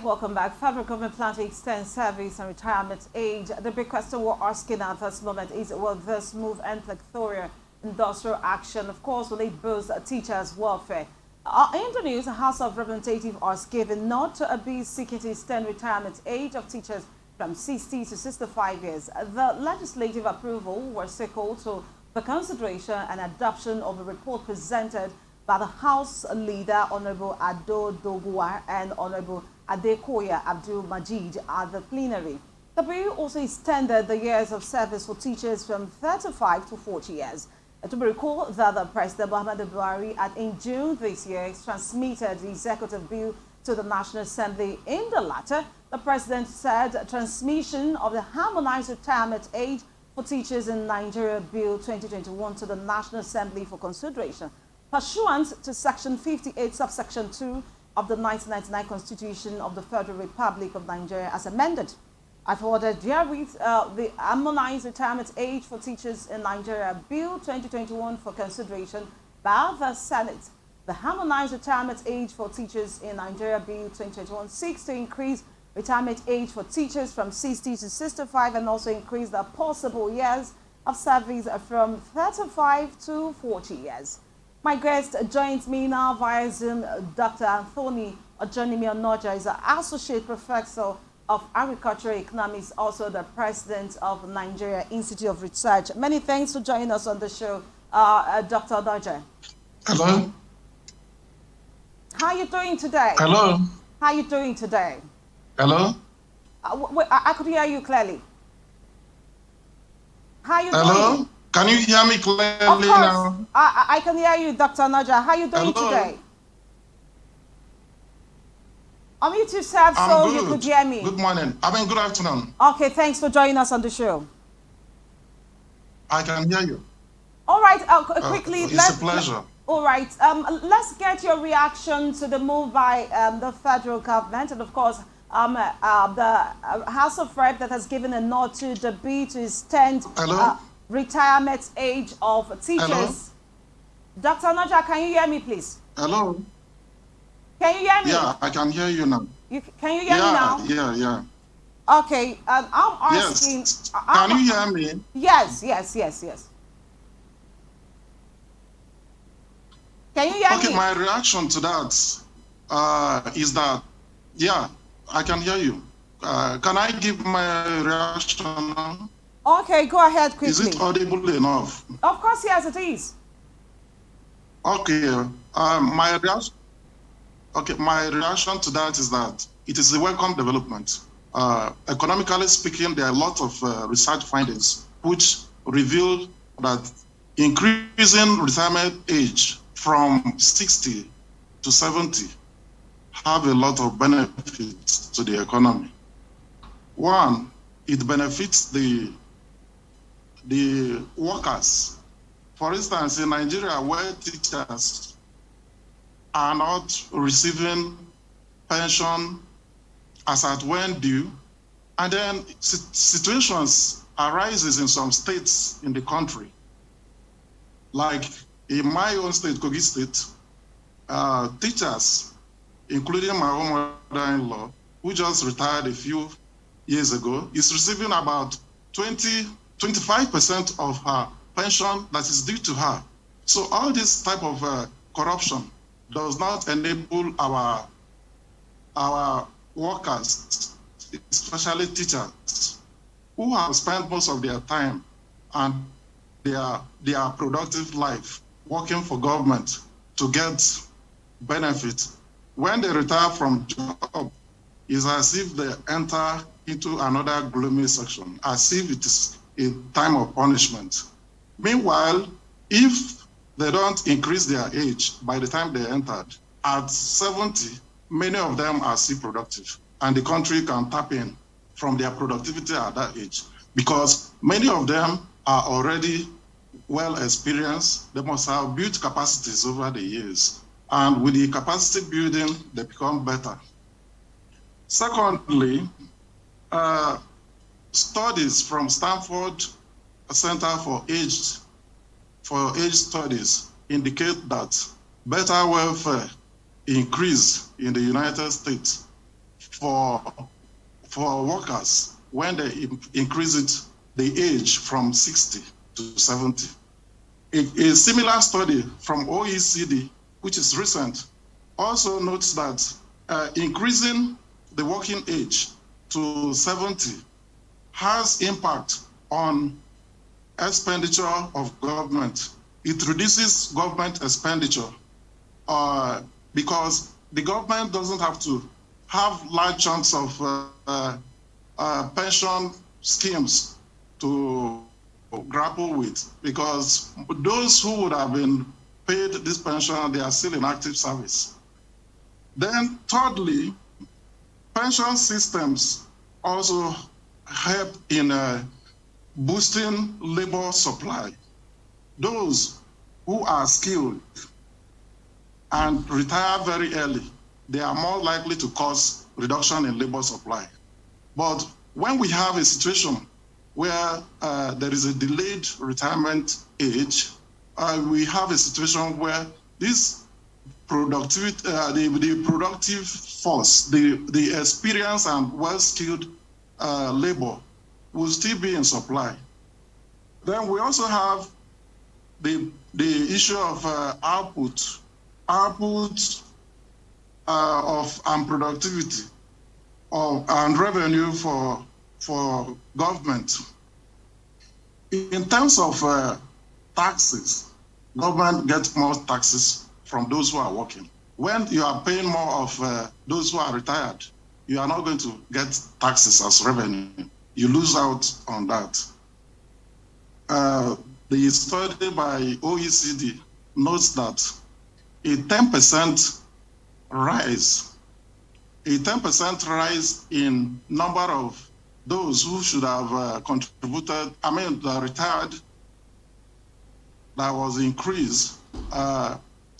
welcome back. Federal government plan to extend service and retirement age. The big question we're asking at this moment is, will this move end plectoria industrial action? Of course, will it boost teachers' welfare? In the news, the House of Representatives are given not to a bill seeking to extend retirement age of teachers from 60 to 65 years. The legislative approval was sequel to the consideration and adoption of a report presented by the House leader, Honorable Ado Dogua and Honorable Adekoya Abdul Majid at the plenary. The bill also extended the years of service for teachers from 35 to 40 years. To be recalled that the President Muhammadu Buhari in June this year transmitted the executive bill to the National Assembly. In the latter, the President said transmission of the harmonized retirement age for teachers in Nigeria Bill 2021 to the National Assembly for consideration, pursuant to Section 58, subsection 2 of the 1999 Constitution of the Federal Republic of Nigeria as amended. I've ordered therewith the harmonized retirement age for teachers in Nigeria Bill 2021 for consideration by the Senate. The harmonized retirement age for teachers in Nigeria Bill 2021 seeks to increase retirement age for teachers from 60 to 65 and also increase the possible years of service from 35 to 40 years. My guest joins me now via Zoom. Dr. Anthony Onoja is an associate professor of agricultural economics, also the president of Nigeria Institute of Research. Many thanks for joining us on the show, Dr. Onoja. Hello. How are you doing today? Hello. How are you doing today? Hello. I could hear you clearly. How are you Hello? doing? Can you hear me clearly Of course. now? I can hear you, Dr. Onoja. How are you doing Hello? today? Unmute yourself so you could hear me. Good morning. Good afternoon. Okay, thanks for joining us on the show. I can hear you. All right, quickly. It's a pleasure. All right, let's get your reaction to the move by the federal government and, of course, the House of Rep that has given a nod to the bill to extend retirement age of teachers. Hello? Dr. Onoja, can you hear me, please? Hello? Can you hear me? Yeah, I can hear you now. Can you hear me now? Yeah. Okay, I'm asking... Yes. Can you hear me? Yes. Can you hear me? Okay, my reaction to that is that, yeah, I can hear you. Can I give my reaction now? Okay, go ahead quickly. Is it audible enough? Of course, yes, it is. Okay, my reaction to that is that it is a welcome development. Economically speaking, there are a lot of research findings which reveal that increasing retirement age from 60 to 70 have a lot of benefits to the economy. One, it benefits the workers. For instance, in Nigeria, where teachers are not receiving pension as at when due, and then situations arises in some states in the country. Like in my own state, Kogi State, teachers, including my own mother-in-law, who just retired a few years ago, is receiving about 25% of her pension that is due to her. So all this type of corruption does not enable our workers, especially teachers, who have spent most of their time and their productive life working for government to get benefits. When they retire from job, it's as if they enter into another gloomy section, as if it is a time of punishment. Meanwhile, if they don't increase their age by the time they entered, at 70, many of them are still productive, and the country can tap in from their productivity at that age, because many of them are already well experienced. They must have built capacities over the years, and with the capacity building, they become better. Secondly, studies from Stanford Center for Age Studies indicate that better welfare increase in the United States for workers when they increase the age from 60 to 70. A similar study from OECD, which is recent, also notes that increasing the working age to 70 has impact on expenditure of government. It reduces government expenditure because the government doesn't have to have large chunks of pension schemes to grapple with, because those who would have been paid this pension, they are still in active service. Then thirdly, pension systems also help in boosting labor supply. Those who are skilled and retire very early, they are more likely to cause reduction in labor supply. But when we have a situation where there is a delayed retirement age, we have a situation where this productivity, the productive force, the experienced and well-skilled labor will still be in supply. Then we also have the issue of output and productivity and revenue for government. In terms of taxes, government gets more taxes from those who are working. When you are paying more of those who are retired, you are not going to get taxes as revenue. You lose out on that. The study by OECD notes that a 10% rise in number of those who should have contributed, retired, that was increased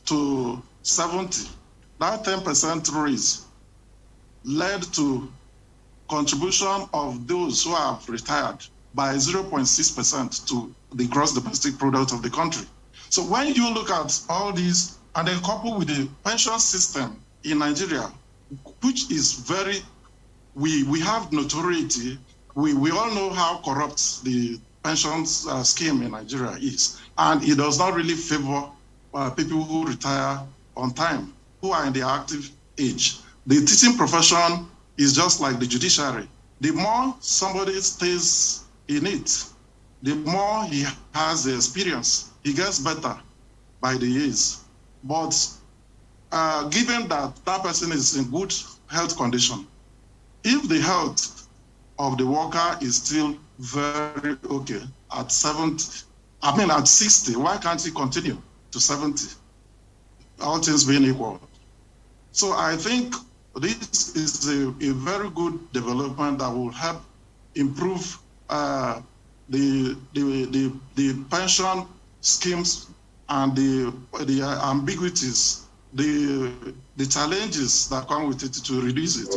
to 70. That 10% raise led to contribution of those who have retired by 0.6% to the gross domestic product of the country. So when you look at all these and then couple with the pension system in Nigeria, which is very, we have notoriety, we all know how corrupt the pension scheme in Nigeria is, and it does not really favor people who retire on time, who are in the active age. The teaching profession is just like the judiciary. The more somebody stays in it, the more he has the experience. He gets better by the years. But given that that person is in good health condition, if the health of the worker is still very okay at 60, why can't he continue to 70? All things being equal. So I think this is a very good development that will help improve the pension schemes and the ambiguities, the challenges that come with it to reduce it.